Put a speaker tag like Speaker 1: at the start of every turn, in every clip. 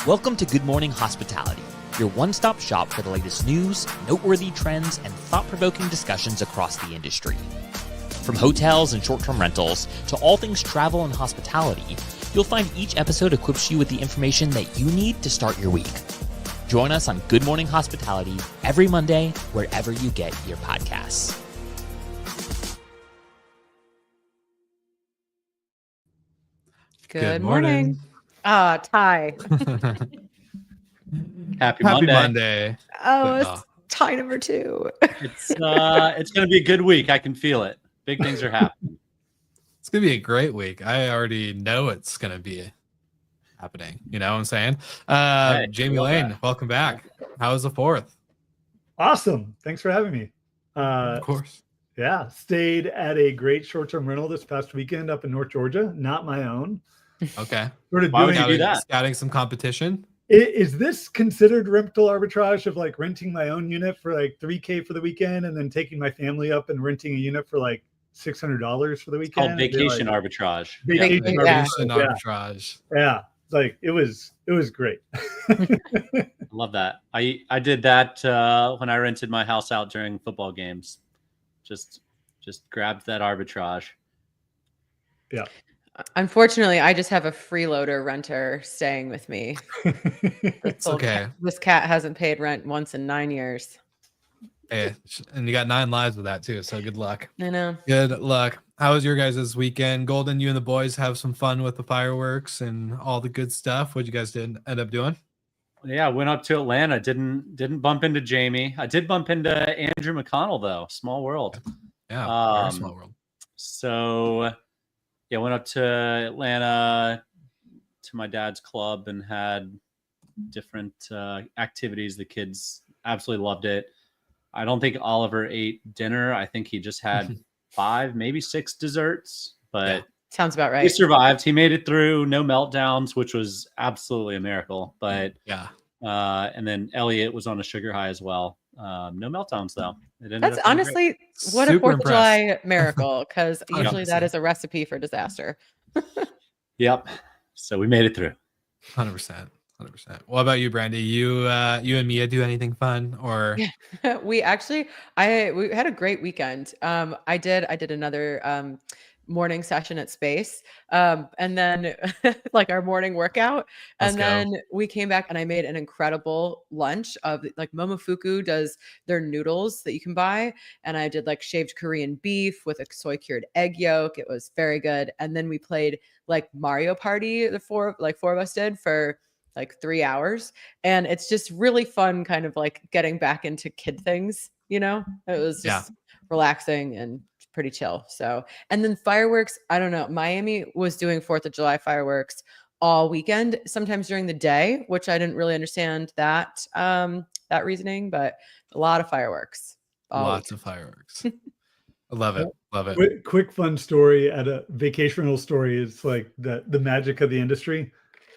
Speaker 1: Welcome to Good Morning Hospitality, your one-stop shop for the latest news, noteworthy trends, and thought-provoking discussions across the industry. From hotels and short-term rentals to all things travel and hospitality, you'll find each episode equips you with the information that you need to start your week. Join us on Good Morning Hospitality every Monday, wherever you get your podcasts.
Speaker 2: Good morning. Tie.
Speaker 3: Happy
Speaker 4: Monday.
Speaker 3: Monday.
Speaker 2: Oh, it's tie number 2.
Speaker 3: It's going to be a good week. I can feel it. Big things are happening.
Speaker 4: It's going to be a great week. I already know it's going to be happening. You know what I'm saying?
Speaker 3: Hey,
Speaker 4: Jamie Lane, welcome back. How was the 4th?
Speaker 5: Awesome. Thanks for having me.
Speaker 4: Of course.
Speaker 5: Yeah, stayed at a great short-term rental this past weekend up in North Georgia. Not my own.
Speaker 4: Okay.
Speaker 5: Sort of
Speaker 3: Why would
Speaker 5: doing
Speaker 3: you do that?
Speaker 4: Scouting some competition.
Speaker 5: Is this considered rental arbitrage of like renting my own unit for like $3,000 for the weekend and then taking my family up and renting a unit for like $600 for the
Speaker 3: It's
Speaker 5: weekend?
Speaker 3: called vacation arbitrage.
Speaker 5: Vacation
Speaker 4: arbitrage.
Speaker 5: Yeah. Like it was great.
Speaker 3: I love that. I did that when I rented my house out during football games. Just grabbed that arbitrage.
Speaker 5: Yeah.
Speaker 2: Unfortunately, I just have a freeloader renter staying with me.
Speaker 4: It's okay.
Speaker 2: This cat hasn't paid rent once in 9 years.
Speaker 4: Hey, and you got 9 lives with that too. So good luck.
Speaker 2: I know.
Speaker 4: Good luck. How was your guys' this weekend? Golden, you and the boys have some fun with the fireworks and all the good stuff. What you guys did end up doing?
Speaker 3: Yeah, I went up to Atlanta. Didn't bump into Jamie. I did bump into Andrew McConnell though. Small world.
Speaker 4: Yeah, very small world.
Speaker 3: So yeah, went up to Atlanta to my dad's club and had different activities. The kids absolutely loved it. I don't think Oliver ate dinner. I think he just had 5, maybe 6 desserts, but
Speaker 2: sounds about right.
Speaker 3: He survived. He made it through. No meltdowns, which was absolutely a miracle. But
Speaker 4: yeah.
Speaker 3: And then Elliot was on a sugar high as well. No meltdowns though.
Speaker 2: That's honestly what a 4th of July miracle, because usually that is a recipe for disaster.
Speaker 3: Yep. So we made it through.
Speaker 4: 100%. What about you, Brandy? You and Mia do anything fun or?
Speaker 2: We actually, we had a great weekend. I did another morning session at Space, and then like our morning workout, and then we came back and I made an incredible lunch of like Momofuku does their noodles that you can buy, and I did like shaved Korean beef with a soy cured egg yolk. It was very good. And then we played like Mario Party. The four of us did for like 3 hours, and it's just really fun, kind of like getting back into kid things. You know, it was just relaxing and pretty chill. So, and then fireworks, I don't know. Miami was doing 4th of July fireworks all weekend, sometimes during the day, which I didn't really understand that reasoning, but a lot of fireworks.
Speaker 4: Lots of fireworks. I love it.
Speaker 5: Quick fun story at a vacation rental story is like the magic of the industry.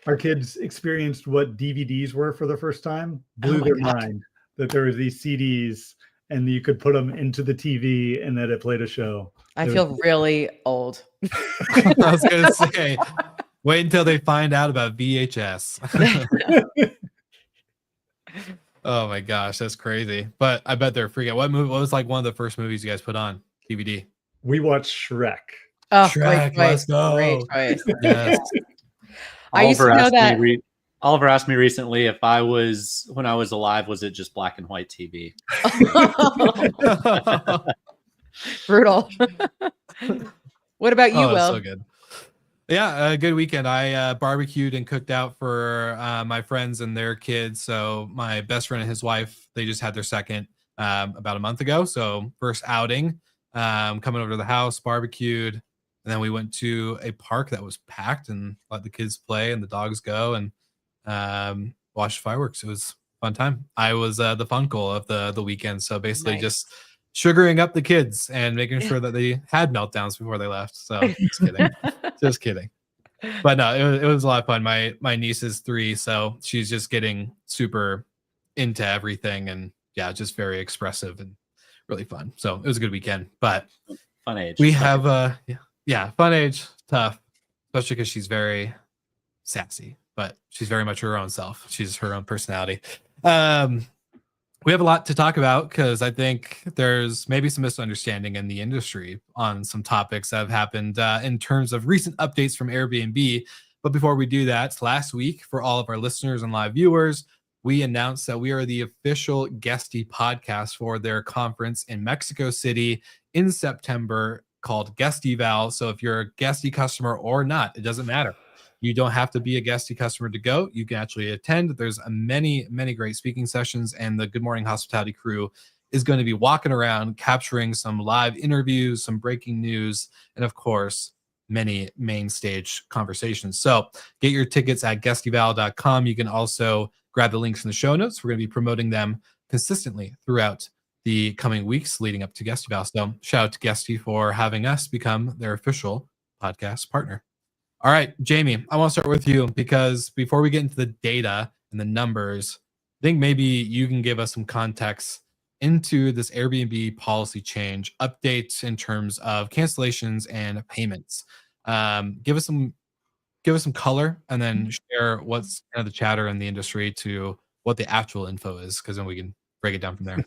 Speaker 5: Our kids experienced what DVDs were for the first time, blew their mind that there was these CDs and you could put them into the TV and that it played a show.
Speaker 2: I feel really old.
Speaker 4: I was going to say, wait until they find out about VHS. Oh my gosh, that's crazy. But I bet they're freaking out. What was like one of the first movies you guys put on DVD?
Speaker 5: We watched Shrek.
Speaker 2: Oh,
Speaker 4: Shrek, let's go.
Speaker 2: Great choice.
Speaker 4: Yes.
Speaker 2: I used to know that.
Speaker 3: Oliver asked me recently if when I was alive, was it just black and white TV?
Speaker 2: Brutal. What about you, Will?
Speaker 4: So good. Yeah, a good weekend. I barbecued and cooked out for my friends and their kids. So my best friend and his wife, they just had their second about a month ago. So first outing, coming over to the house, barbecued. And then we went to a park that was packed and let the kids play and the dogs go and watched fireworks. It was a fun time. I was the funkel of the weekend. So basically just sugaring up the kids and making sure that they had meltdowns before they left. So just kidding. But no, it was a lot of fun. My niece is 3, so she's just getting super into everything and just very expressive and really fun. So it was a good weekend. But
Speaker 3: fun age.
Speaker 4: We have fun age, tough, especially because she's very sassy. but she's very much her own self. She's her own personality. We have a lot to talk about because I think there's maybe some misunderstanding in the industry on some topics that have happened in terms of recent updates from Airbnb. But before we do that, last week, for all of our listeners and live viewers, we announced that we are the official Guesty podcast for their conference in Mexico City in September called Guestival. So if you're a Guesty customer or not, it doesn't matter. You don't have to be a Guesty customer to go. You can actually attend. There's many great speaking sessions, and the Good Morning Hospitality crew is going to be walking around capturing some live interviews, some breaking news, and of course, many main stage conversations. So get your tickets at guestival.com. You can also grab the links in the show notes. We're going to be promoting them consistently throughout the coming weeks leading up to Guestival. So shout out to Guesty for having us become their official podcast partner. All right, Jamie, I want to start with you because before we get into the data and the numbers, I think maybe you can give us some context into this Airbnb policy change updates in terms of cancellations and payments. Give us some color, and then share what's kind of the chatter in the industry to what the actual info is, because then we can break it down from there.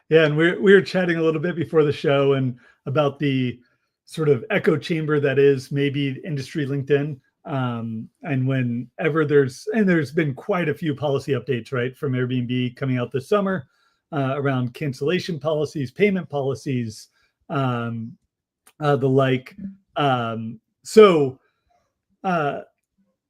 Speaker 5: Yeah, and we were chatting a little bit before the show and about the sort of echo chamber that is maybe industry LinkedIn. And whenever there's been quite a few policy updates, right, from Airbnb coming out this summer around cancellation policies, payment policies, the like.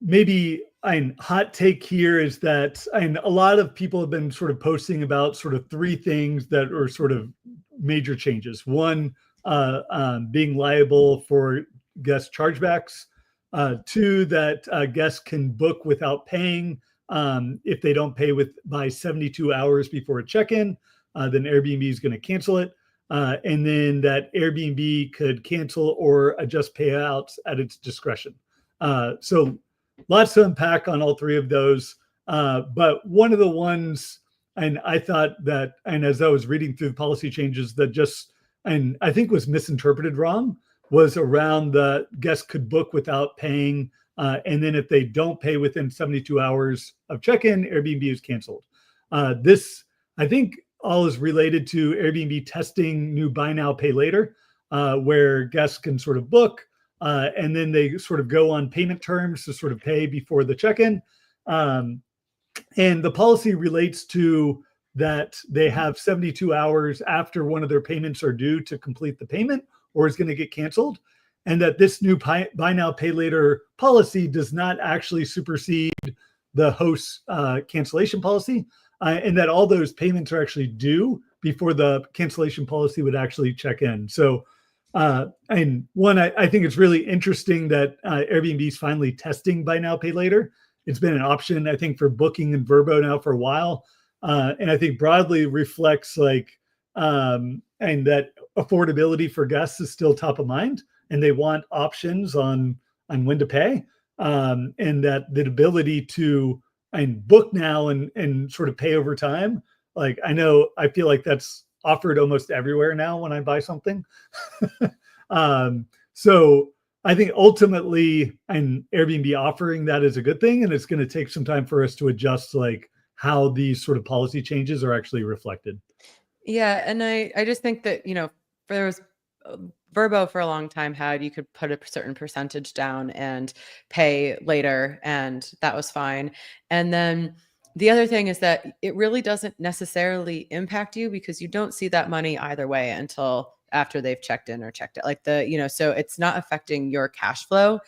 Speaker 5: Maybe a hot take here is that a lot of people have been sort of posting about sort of three things that are sort of major changes. One, being liable for guest chargebacks. Two, that guests can book without paying if they don't pay by 72 hours before a check-in, then Airbnb is going to cancel it. And then that Airbnb could cancel or adjust payouts at its discretion. So lots to unpack on all three of those. But one of the ones, and I thought that, and as I was reading through the policy changes, that just, and I think was misinterpreted wrong, was around the guests could book without paying. And then if they don't pay within 72 hours of check-in, Airbnb is canceled. This, I think, all is related to Airbnb testing new buy now, pay later, where guests can sort of book and then they sort of go on payment terms to sort of pay before the check-in. And the policy relates to that they have 72 hours after one of their payments are due to complete the payment or is going to get canceled. And that this new buy now, pay later policy does not actually supersede the host's cancellation policy. And that all those payments are actually due before the cancellation policy would actually check in. So, and one, I think it's really interesting that Airbnb is finally testing buy now, pay later. It's been an option, I think, for Booking and Vrbo now for a while. And I think broadly reflects like, and that affordability for guests is still top of mind, and they want options on when to pay, and that the ability to book now and sort of pay over time. Like I feel like that's offered almost everywhere now when I buy something. So I think ultimately, and Airbnb offering that is a good thing, and it's going to take some time for us to adjust like how these sort of policy changes are actually reflected.
Speaker 2: Yeah, and I just think that, there was Vrbo for a long time had you could put a certain percentage down and pay later, and that was fine. And then the other thing is that it really doesn't necessarily impact you because you don't see that money either way until after they've checked in or checked out. Like so it's not affecting your cash flow,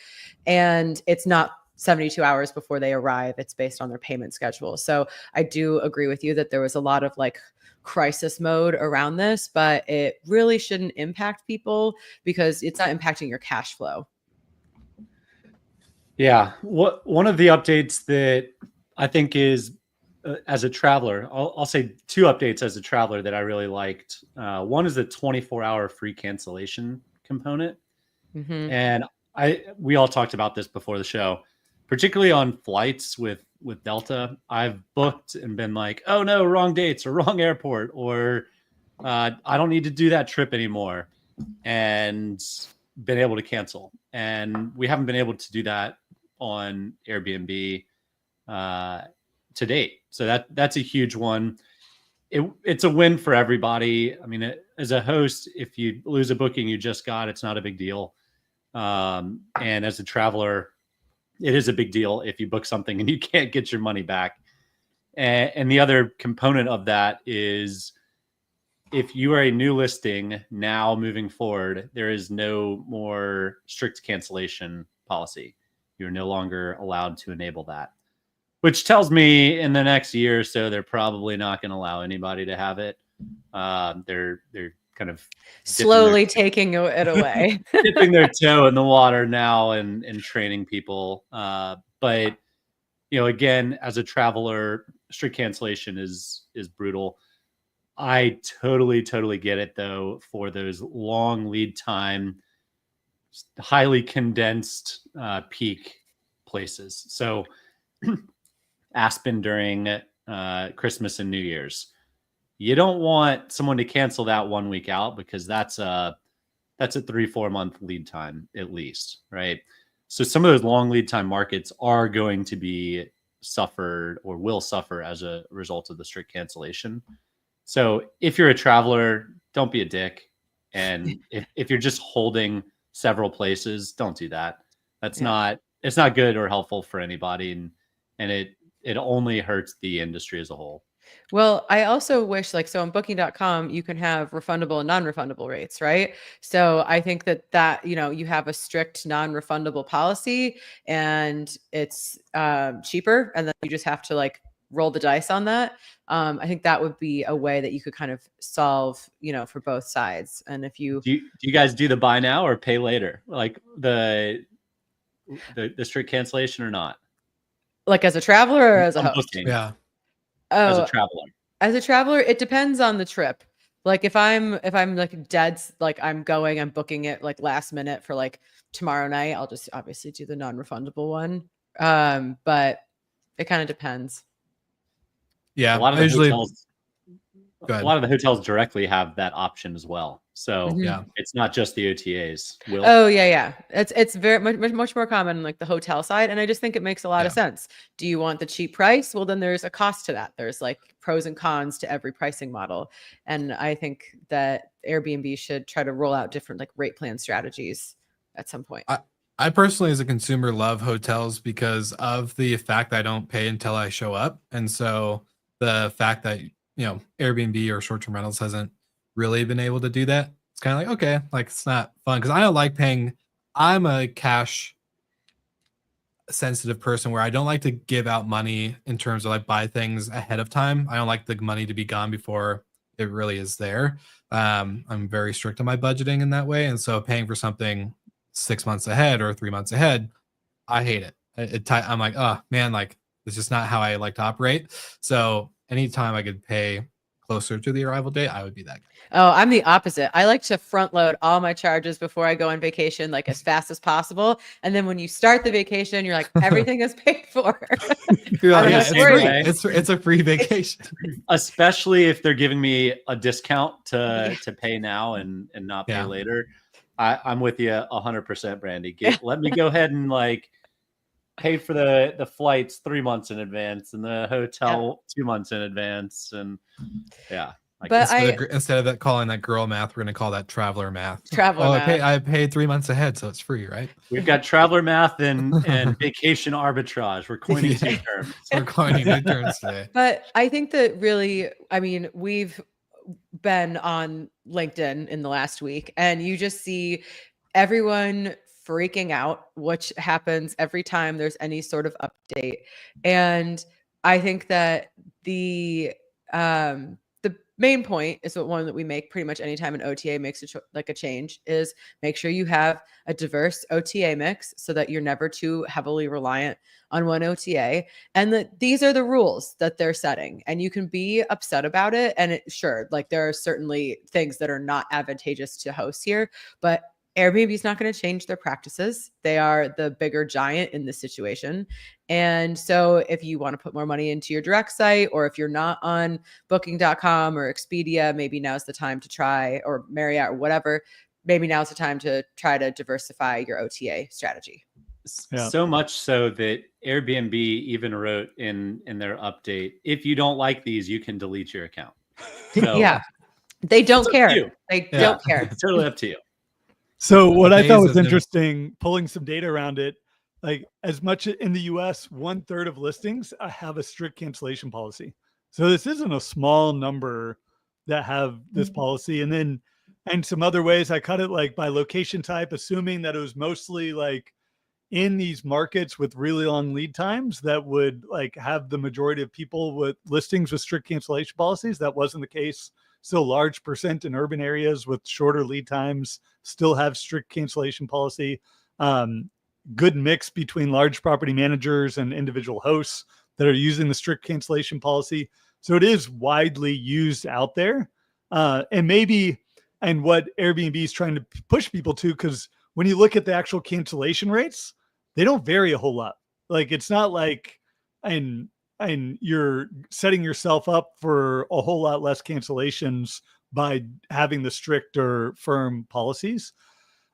Speaker 2: and it's not 72 hours before they arrive. It's based on their payment schedule. So I do agree with you that there was a lot of like crisis mode around this, but it really shouldn't impact people because it's not impacting your cash flow.
Speaker 3: Yeah. One of the updates that I think is as a traveler, I'll say two updates as a traveler that I really liked. One is the 24-hour free cancellation component.
Speaker 2: Mm-hmm.
Speaker 3: And we all talked about this before the show, particularly on flights with Delta. I've booked and been like, oh no, wrong dates or wrong airport, or I don't need to do that trip anymore, and been able to cancel. And we haven't been able to do that on Airbnb. to date. So that's a huge one. It's a win for everybody. I mean, as a host, if you lose a booking you just got, it's not a big deal. And as a traveler, it is a big deal if you book something and you can't get your money back. And the other component of that is if you are a new listing now moving forward, there is no more strict cancellation policy. You're no longer allowed to enable that, which tells me in the next year or so, they're probably not going to allow anybody to have it. They're kind of
Speaker 2: slowly taking it away,
Speaker 3: dipping their toe in the water now and training people. But again, as a traveler, strict cancellation is brutal. I totally get it though, for those long lead time, highly condensed peak places. So Aspen during Christmas and New Year's, you don't want someone to cancel that 1 week out, because that's a 3-4 month lead time at least, right? So some of those long lead time markets are going to be suffered or will suffer as a result of the strict cancellation. So if you're a traveler, don't be a dick. And if you're just holding several places, don't do that. It's not good or helpful for anybody. And it only hurts the industry as a whole.
Speaker 2: Well, I also wish, so on booking.com, you can have refundable and non-refundable rates, right? So I think that, you have a strict non-refundable policy and it's cheaper. And then you just have to roll the dice on that. I think that would be a way that you could kind of solve, for both sides. And if you
Speaker 3: do you guys do the buy now or pay later, like the strict cancellation, or not?
Speaker 2: Like as a traveler or as a host?
Speaker 3: Booking.
Speaker 4: Yeah.
Speaker 2: Oh,
Speaker 3: as a traveler,
Speaker 2: it depends on the trip. Like if I'm dead, I'm booking it last minute for tomorrow night, I'll just obviously do the non-refundable one. But it kind of depends.
Speaker 4: Yeah.
Speaker 3: A lot of the hotels directly have that option as well. So
Speaker 4: yeah,
Speaker 3: it's not just the OTAs.
Speaker 2: Oh yeah. It's very much more common on the hotel side. And I just think it makes a lot of sense. Do you want the cheap price? Well, then there's a cost to that. There's pros and cons to every pricing model. And I think that Airbnb should try to roll out different rate plan strategies at some point.
Speaker 4: I personally, as a consumer, love hotels because of the fact that I don't pay until I show up. And so the fact that, Airbnb or short-term rentals hasn't really been able to do that, it's kind of okay, it's not fun because I don't like paying. I'm a cash sensitive person where I don't like to give out money in terms of buy things ahead of time. I don't like the money to be gone before it really is there. I'm very strict on my budgeting in that way. And so paying for something 6 months ahead or 3 months ahead, I hate it. I'm like, oh man, it's just not how I like to operate. So anytime I could pay closer to the arrival date, I would be that guy.
Speaker 2: Oh, I'm the opposite. I like to front load all my charges before I go on vacation, as fast as possible. And then when you start the vacation, you're everything is paid for.
Speaker 4: It's a free vacation.
Speaker 3: Especially if they're giving me a discount to pay now and not pay later. I'm with you 100%, Brandy. Let me go ahead and pay for the flights 3 months in advance and the hotel 2 months in advance. And
Speaker 2: but
Speaker 4: instead of calling that girl math, we're going to call that traveler math.
Speaker 2: Math.
Speaker 4: I paid 3 months ahead, so it's free, right?
Speaker 3: We've got traveler math and vacation arbitrage. We're coining new terms.
Speaker 4: We're coining new terms today.
Speaker 2: But I think that really, we've been on LinkedIn in the last week, and you just see everyone freaking out, which happens every time there's any sort of update. And I think that the main point is one that we make pretty much anytime an OTA makes a change is make sure you have a diverse OTA mix so that you're never too heavily reliant on one OTA, and that these are the rules that they're setting, and you can be upset about it. And there are certainly things that are not advantageous to hosts here, but Airbnb is not going to change their practices. They are the bigger giant in this situation. And so if you want to put more money into your direct site, or if you're not on booking.com or Expedia, maybe now's the time to try, or Marriott or whatever, maybe now's the time to try to diversify your OTA strategy.
Speaker 5: Yeah.
Speaker 3: So much so that Airbnb even wrote in their update, if you don't like these, you can delete your account. So
Speaker 2: Yeah. They don't
Speaker 3: it's up to
Speaker 2: care.
Speaker 3: you.
Speaker 2: They
Speaker 3: Yeah,
Speaker 2: don't care.
Speaker 3: it's totally up to you.
Speaker 5: So what I thought
Speaker 4: days
Speaker 5: was
Speaker 4: of them-
Speaker 5: interesting, pulling some data around it, like as much in the US, 1/3 of listings have a strict cancellation policy. So this isn't a small number that have this policy. And some other ways I cut it, like by location type, assuming that it was mostly like in these markets with really long lead times that would like have the majority of people with listings with strict cancellation policies. That wasn't the case. Still large percent in urban areas with shorter lead times still have strict cancellation policy. Good mix between large property managers and individual hosts that are using the strict cancellation policy. So it is widely used out there. And what Airbnb is trying to push people to, because when you look at the actual cancellation rates, they don't vary a whole lot. Like it's not like, and you're setting yourself up for a whole lot less cancellations by having the strict or firm policies.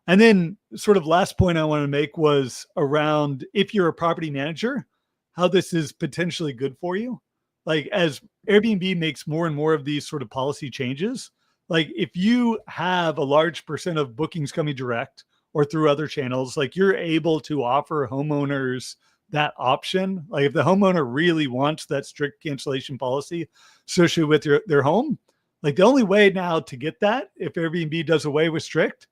Speaker 5: And then sort of last point I wanted to make was around if you're a property manager, how this is potentially good for you. Like as Airbnb makes more and more of these sort of policy changes, like if you have a large percent of bookings coming direct or through other channels, like you're able to offer homeowners that option. Like if the homeowner really wants that strict cancellation policy associated with their home, like the only way now to get that, if Airbnb does away with strict,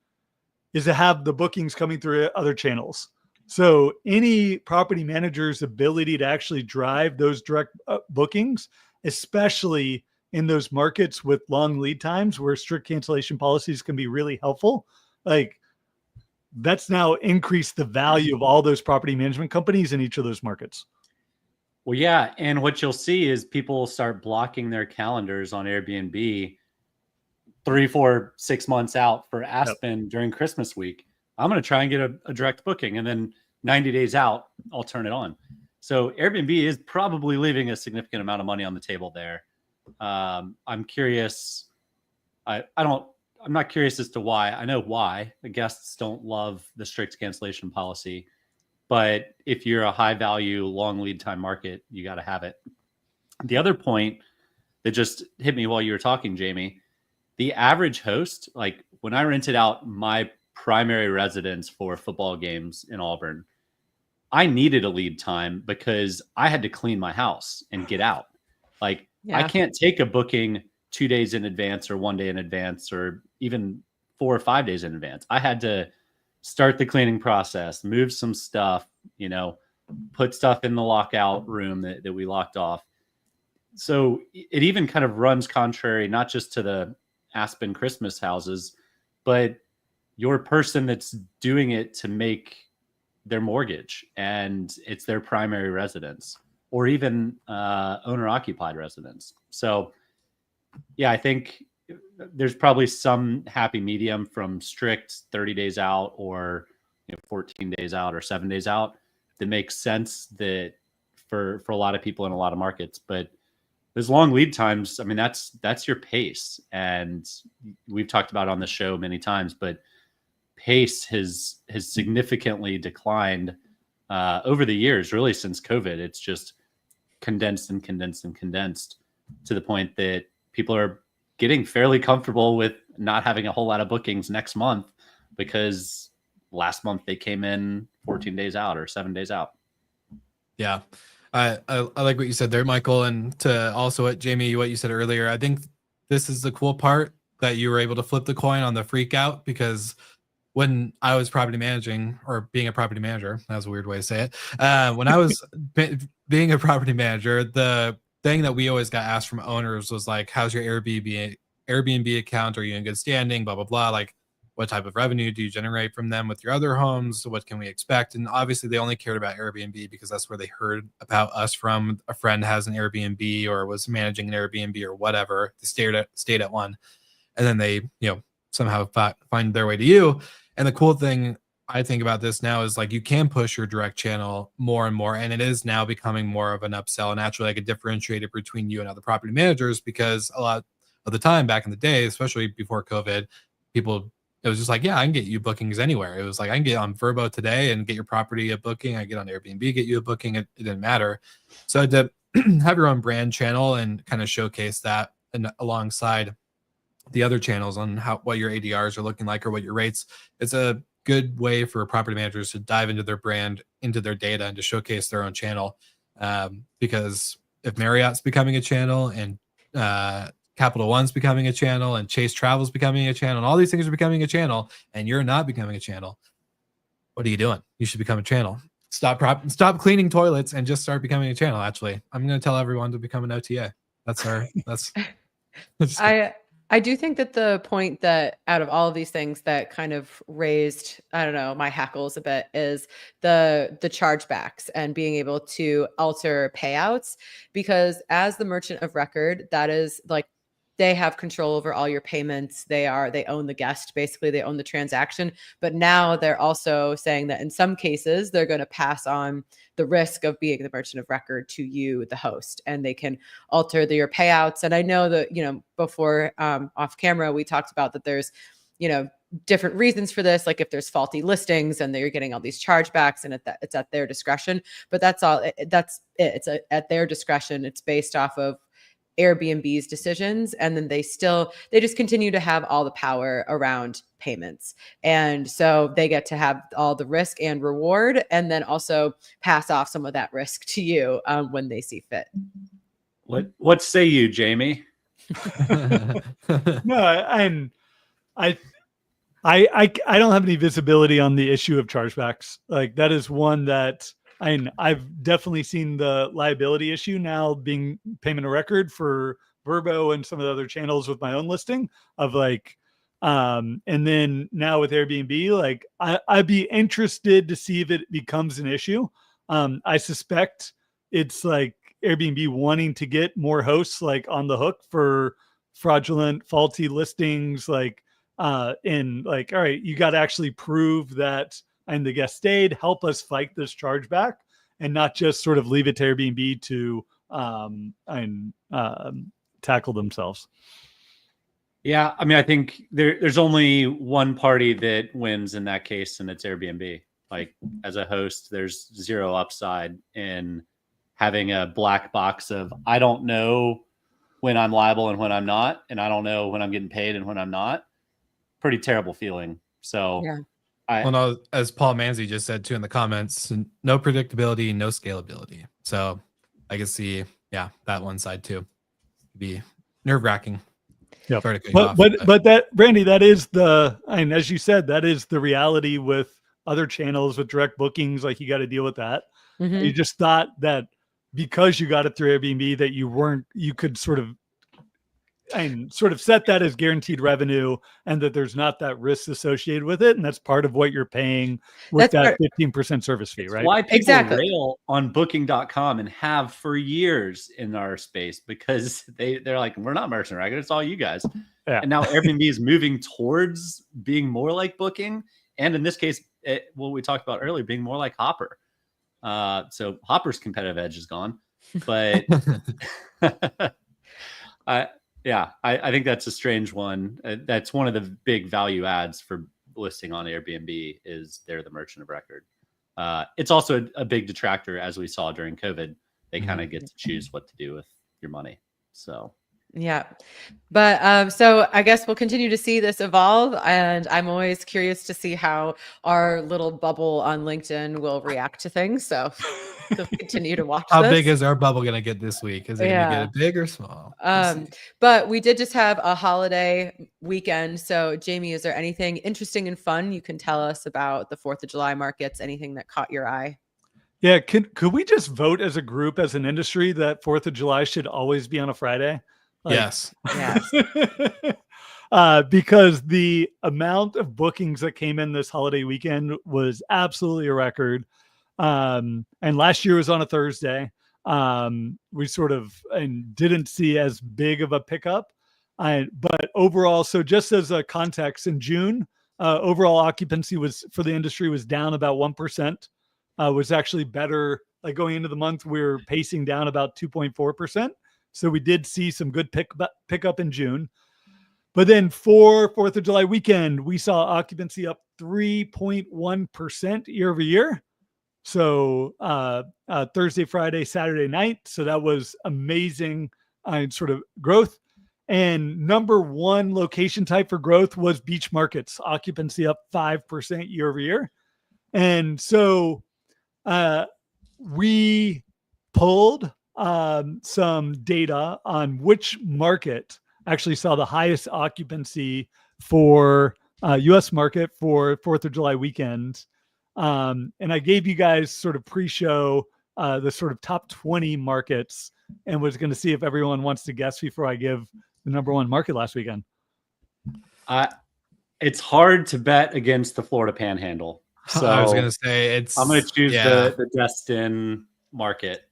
Speaker 5: is to have the bookings coming through other channels. So any property manager's ability to actually drive those direct bookings, especially in those markets with long lead times where strict cancellation policies can be really helpful, like that's now increased the value of all those property management companies in each of those markets.
Speaker 3: Well, yeah. And what you'll see is people start blocking their calendars on Airbnb 3, 4, 6 months out for Aspen during Christmas week. I'm going to try and get a direct booking. And then 90 days out, I'll turn it on. So Airbnb is probably leaving a significant amount of money on the table there. I'm curious. I'm not curious as to why. I know why. The guests don't love the strict cancellation policy. But if you're a high value, long lead time market, you got to have it. The other point that just hit me while you were talking, Jamie, the average host, like when I rented out my primary residence for football games in Auburn, I needed a lead time because I had to clean my house and get out. Like I can't take a booking 2 days in advance or 1 day in advance or even 4 or 5 days in advance. I had to start the cleaning process, move some stuff, put stuff in the lockout room that we locked off. So it even kind of runs contrary, not just to the Aspen Christmas houses, but your person that's doing it to make their mortgage and it's their primary residence or even owner occupied residence. So yeah, I think there's probably some happy medium from strict 30 days out or 14 days out or 7 days out that makes sense that for a lot of people in a lot of markets. But those long lead times, I mean, that's your pace. And we've talked about on the show many times, but pace has significantly declined over the years, really since COVID. It's just condensed and condensed and condensed to the point that people are getting fairly comfortable with not having a whole lot of bookings next month because last month they came in 14 days out or 7 days out.
Speaker 4: Yeah. I like what you said there, Michael. And to also what Jamie, what you said earlier, I think this is the cool part that you were able to flip the coin on the freak out, because when I was property managing or being a property manager, that was a weird way to say it. When I was being a property manager, the thing that we always got asked from owners was like, how's your Airbnb account? Are you in good standing? Blah, blah, blah. Like, what type of revenue do you generate from them with your other homes? What can we expect? And obviously they only cared about Airbnb because that's where they heard about us from. A friend has an Airbnb or was managing an Airbnb or whatever. They stayed at one. And then they, somehow find their way to you. And the cool thing I think about this now is like you can push your direct channel more and more. And it is now becoming more of an upsell and actually like a differentiator between you and other property managers, because a lot of the time back in the day, especially before COVID, people it was just like, yeah, I can get you bookings anywhere. It was like, I can get on Vrbo today and get your property a booking. I get on Airbnb, get you a booking. It didn't matter. So to have your own brand channel and kind of showcase that, and alongside the other channels on what your ADRs are looking like or what your rates, it's a good way for property managers to dive into their brand, into their data, and to showcase their own channel. Because if Marriott's becoming a channel, and Capital One's becoming a channel, and Chase Travel's becoming a channel, and all these things are becoming a channel, and you're not becoming a channel, what are you doing? You should become a channel. Stop cleaning toilets and just start becoming a channel. Actually, I'm going to tell everyone to become an OTA. That's
Speaker 2: I do think that the point that out of all of these things that kind of raised, I don't know, my hackles a bit is the chargebacks and being able to alter payouts, because as the merchant of record, that is like, they have control over all your payments. They own the guest, basically they own the transaction. But now they're also saying that in some cases, they're going to pass on the risk of being the merchant of record to you, the host, and they can alter your payouts. And I know that, before off camera, we talked about that there's, different reasons for this, like if there's faulty listings and they're getting all these chargebacks, and it's at their discretion. But that's all. It's at their discretion. It's based off of Airbnb's decisions, and then they just continue to have all the power around payments, and so they get to have all the risk and reward, and then also pass off some of that risk to you when they see fit.
Speaker 3: What say you, Jamie?
Speaker 5: No, I don't have any visibility on the issue of chargebacks. Like, that is one that I've definitely seen the liability issue now being payment of record for Vrbo and some of the other channels with my own listing of like, and then now with Airbnb, like I'd be interested to see if it becomes an issue. I suspect it's like Airbnb wanting to get more hosts like on the hook for fraudulent, faulty listings, like, in like, all right, you got to actually prove that and the guest stayed, help us fight this chargeback, and not just sort of leave it to Airbnb to tackle themselves.
Speaker 3: Yeah, I mean, I think there's only one party that wins in that case, and it's Airbnb. Like, as a host, there's zero upside in having a black box of, I don't know when I'm liable and when I'm not, and I don't know when I'm getting paid and when I'm not. Pretty terrible feeling. So
Speaker 2: yeah.
Speaker 4: Well, as Paul Manzi just said too in the comments, no predictability, no scalability. So I can see, that one side too. Be nerve-wracking.
Speaker 5: Yeah, but that, Brandy, that is as you said, that is the reality with other channels with direct bookings. Like, you got to deal with that. Mm-hmm. You just thought that because you got it through Airbnb that you could sort of set that as guaranteed revenue, and that there's not that risk associated with it. And that's part of what you're paying with that 15% service fee, right?
Speaker 3: Why people rail on booking.com and have for years in our space, because they're like, we're not merchant record, it's all you guys. Yeah. And now Airbnb is moving towards being more like Booking. And in this case, what we talked about earlier, being more like Hopper. So Hopper's competitive edge is gone, but I think that's a strange one. That's one of the big value adds for listing on Airbnb is they're the merchant of record. It's also a big detractor, as we saw during COVID. They kind of get to choose what to do with your money. So.
Speaker 2: Yeah. But so I guess we'll continue to see this evolve, and I'm always curious to see how our little bubble on LinkedIn will react to things. So continue to watch
Speaker 4: How big is our bubble going to get this week? Is it going to get big or small?
Speaker 2: But we did just have a holiday weekend. So Jamie, is there anything interesting and fun you can tell us about the 4th of July markets? Anything that caught your eye?
Speaker 5: Yeah. Could we just vote as a group, as an industry, that 4th of July should always be on a Friday?
Speaker 4: Yes.
Speaker 5: Because the amount of bookings that came in this holiday weekend was absolutely a record. And last year was on a Thursday. We sort of didn't see as big of a pickup. But overall, so just as a context, in June, overall occupancy for the industry was down about 1%. Was actually better. Like, going into the month, we were pacing down about 2.4%. So we did see some good pickup in June. But then for 4th of July weekend, we saw occupancy up 3.1% year over year. So Thursday, Friday, Saturday night. So that was amazing sort of growth. And number one location type for growth was beach markets, occupancy up 5% year over year. And so we pulled some data on which market actually saw the highest occupancy for US market for 4th of July weekend. And I gave you guys sort of pre-show the sort of top 20 markets and was going to see if everyone wants to guess before I give the number one market last weekend.
Speaker 3: It's hard to bet against the Florida Panhandle. So
Speaker 4: I was going to say
Speaker 3: I'm going to choose the Destin market.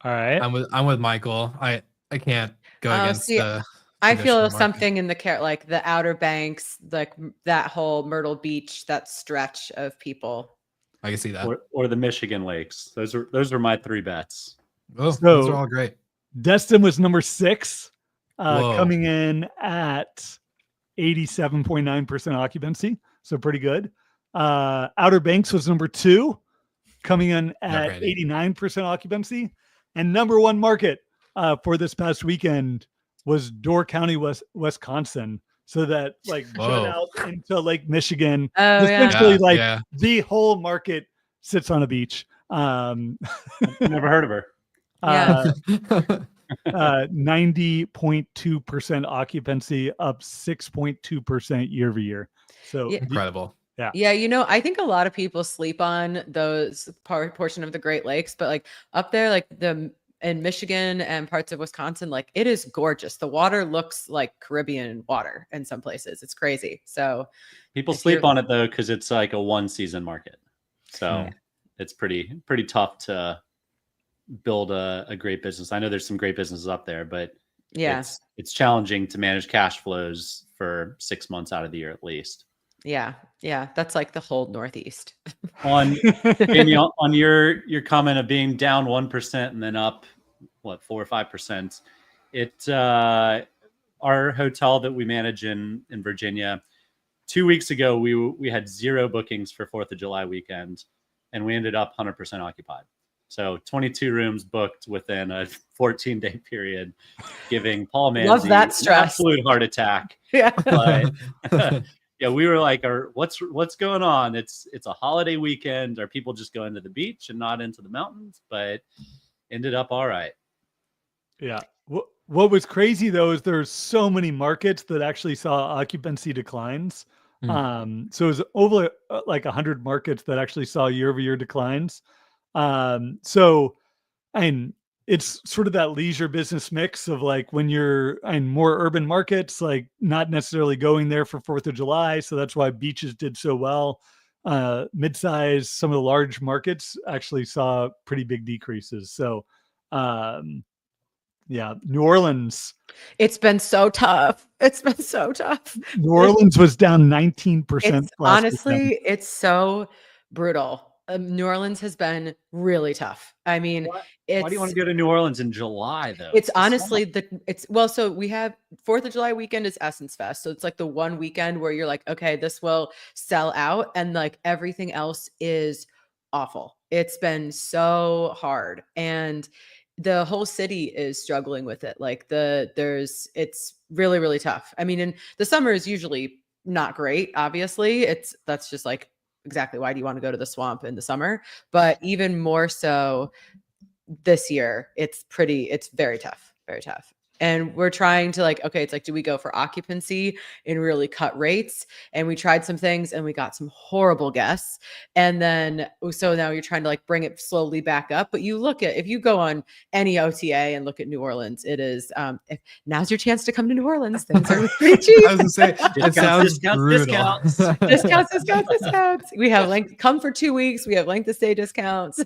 Speaker 5: All right.
Speaker 4: I'm with Michael. I can't go against
Speaker 2: I feel something in like the Outer Banks, like that whole Myrtle Beach, that stretch of people.
Speaker 4: I can see that.
Speaker 3: Or the Michigan lakes. Those are my three bets.
Speaker 4: Oh, so, those are all great.
Speaker 5: Destin was number 6, coming in at 87.9% occupancy. So pretty good. Outer Banks was number 2, coming in at 89% occupancy. And number one market for this past weekend was Door County, Wisconsin. So that like shut out into Lake Michigan.
Speaker 2: Oh,
Speaker 5: essentially the whole market sits on a beach.
Speaker 3: Never heard of her.
Speaker 5: 90.2% occupancy, up 6.2% year over year. So
Speaker 4: incredible.
Speaker 2: Yeah, I think a lot of people sleep on those portion of the Great Lakes, but like up there, like in Michigan and parts of Wisconsin, like it is gorgeous. The water looks like Caribbean water in some places. It's crazy. So
Speaker 3: people sleep on it though, because it's like a one season market. So it's pretty tough to build a great business. I know there's some great businesses up there, but it's challenging to manage cash flows for 6 months out of the year at least.
Speaker 2: Yeah. That's like the whole Northeast.
Speaker 3: Jamie, on your comment of being down 1% and then up 4 or 5%, our hotel that we manage in Virginia, 2 weeks ago we had 0 bookings for 4th of July weekend, and we ended up 100% occupied. So 22 rooms booked within a 14-day period, giving Paul Manzi an absolute heart attack.
Speaker 2: Yeah.
Speaker 3: But yeah, we were like, what's going on? It's a holiday weekend. Are people just going to the beach and not into the mountains? But ended up all right.
Speaker 5: Yeah. What was crazy though is there's so many markets that actually saw occupancy declines. So it was over like 100 markets that actually saw year-over-year declines. So it's sort of that leisure business mix of like when you're in more urban markets, like not necessarily going there for 4th of July. So that's why beaches did so well. Mid-size, some of the large markets actually saw pretty big decreases. So, New Orleans.
Speaker 2: It's been so tough.
Speaker 5: New Orleans was down 19%.
Speaker 2: Honestly, it's so brutal. New Orleans has been really tough. I mean,
Speaker 3: why do you want to go to New Orleans in July though?
Speaker 2: It's honestly so we have 4th of July weekend is Essence Fest. So it's like the one weekend where you're like, okay, this will sell out, and like everything else is awful. It's been so hard, and the whole city is struggling with it. Like it's really, really tough. I mean, and the summer is usually not great. Obviously, that's just like, exactly why do you want to go to the swamp in the summer? But even more so this year, it's very tough. And we're trying to like, okay, it's like, do we go for occupancy and really cut rates? And we tried some things and we got some horrible guests. And then, so now you're trying to like bring it slowly back up. But if you go on any OTA and look at New Orleans, it is, now's your chance to come to New Orleans. Things are pretty cheap.
Speaker 4: I was going to say, it sounds brutal.
Speaker 2: Discounts. We have come for 2 weeks. We have length of stay discounts.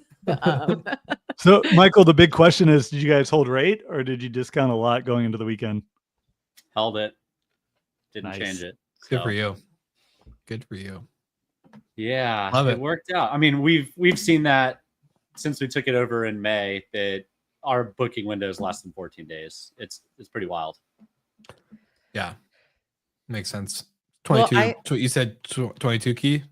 Speaker 5: So Michael, the big question is, did you guys hold rate or did you discount a lot going into the weekend?
Speaker 3: Held it. Didn't change it.
Speaker 4: Good for you.
Speaker 3: Yeah,
Speaker 4: Love
Speaker 3: it worked out. I mean, we've seen that since we took it over in May, that our booking window is less than 14 days. It's pretty wild.
Speaker 4: Yeah. Makes sense.
Speaker 2: Well,
Speaker 4: 22. You said 22 key.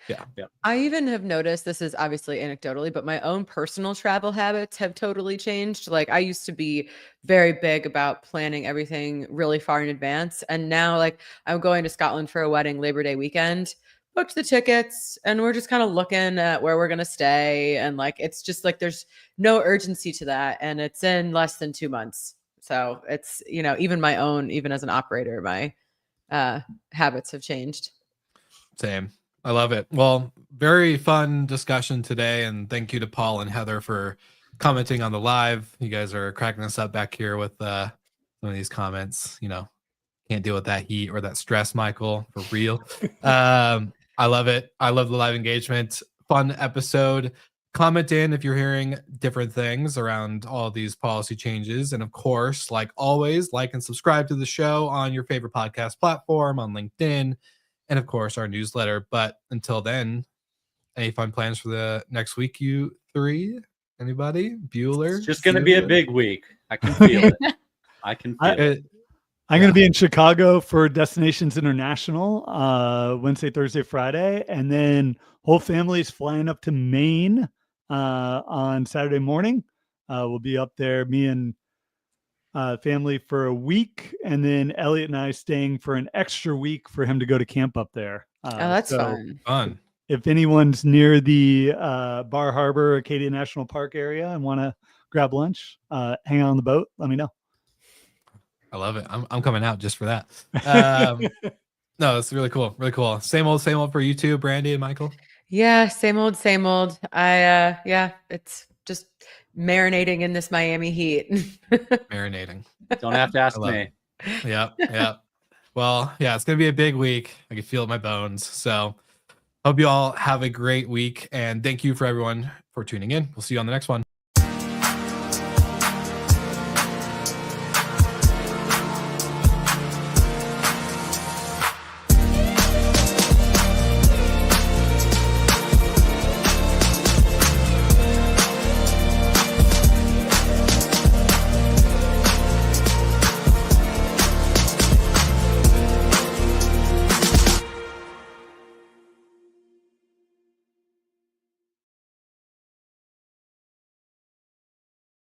Speaker 4: Yeah.
Speaker 2: I even have noticed, this is obviously anecdotally, but my own personal travel habits have totally changed. Like I used to be very big about planning everything really far in advance. And now like I'm going to Scotland for a wedding Labor Day weekend, booked the tickets, and we're just kind of looking at where we're going to stay. And like, it's just like, there's no urgency to that. And it's in less than 2 months. So it's, even my own, even as an operator, my habits have changed.
Speaker 4: Same. I love it. Well, very fun discussion today. And thank you to Paul and Heather for commenting on the live. You guys are cracking us up back here with some of these comments. Can't deal with that heat or that stress, Michael, for real. I love it. I love the live engagement. Fun episode. Comment in if you're hearing different things around all of these policy changes. And of course, like always, like and subscribe to the show on your favorite podcast platform, on LinkedIn, and of course our newsletter. But until then, any fun plans for the next week, you three? Anybody? Bueller?
Speaker 3: It's just going to be a big week. I can feel it. I can feel it.
Speaker 5: I'm going to be in Chicago for Destinations International Wednesday, Thursday, Friday. And then whole family's flying up to Maine on Saturday morning. We'll be up there, me and family, for a week. And then Elliot and I staying for an extra week for him to go to camp up there.
Speaker 2: That's
Speaker 4: fun.
Speaker 5: If anyone's near the Bar Harbor, Acadia National Park area and want to grab lunch, hang out on the boat, let me know.
Speaker 4: I love it. I'm coming out just for that. No, it's really cool. Really cool. Same old for you two, Brandy and Michael.
Speaker 2: Yeah, same old. It's just marinating in this Miami heat.
Speaker 4: Marinating.
Speaker 3: Don't have to ask me.
Speaker 4: Yeah. Well, yeah, it's gonna be a big week. I can feel it in my bones. So hope you all have a great week, and thank you for everyone for tuning in. We'll see you on the next one.